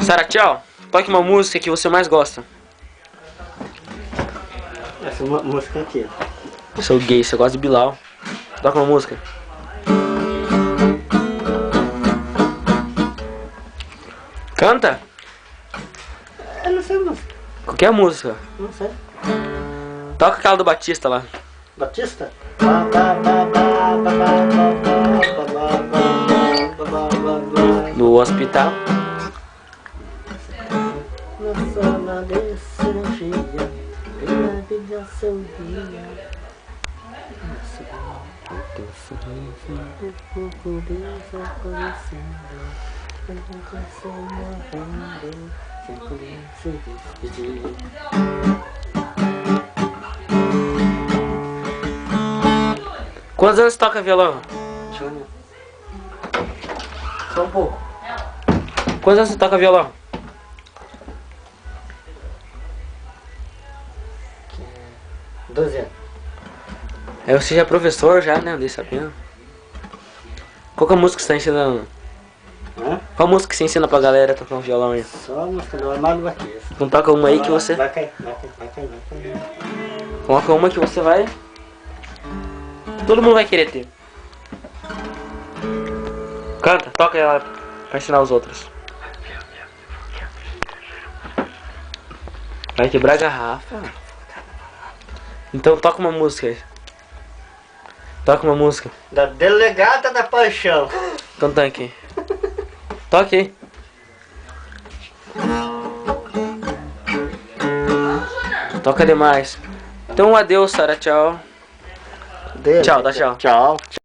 Sara, tchau. Toque uma música que você mais gosta. Essa música aqui. Eu sou gay, você gosta de Bilal. Toca uma música. Canta. Eu não sei música. Qualquer música. Não sei. Toca aquela do Batista lá. Batista? No hospital. Na sala de cirurgia, pela vida seu dia. Teu sorriso, o pouco desaparecendo. Quando você morrendo, sem poder se despedir. Quantos anos você toca violão? Júnior. Só um pouco. Quantos anos você toca violão? 12 anos. É, você já é professor já, né? Andei sabendo. Qual que é a música que você tá ensinando? Hã? Qual música que você ensina pra galera tocar um violão aí? Só a música do Armado Batista. Não toca uma aí que você... Vai cair, vai cair, vai cair, vai cair. Coloca uma que você vai... Todo mundo vai querer ter. Canta, toca ela pra ensinar os outros. Vai quebrar a garrafa. Então toca uma música aí. Toca uma música. Da Delegada da Paixão. Canta aqui. Toque aí. Toca demais. Então adeus, Sara. Tchau. Tchau, dá tchau. Tchau.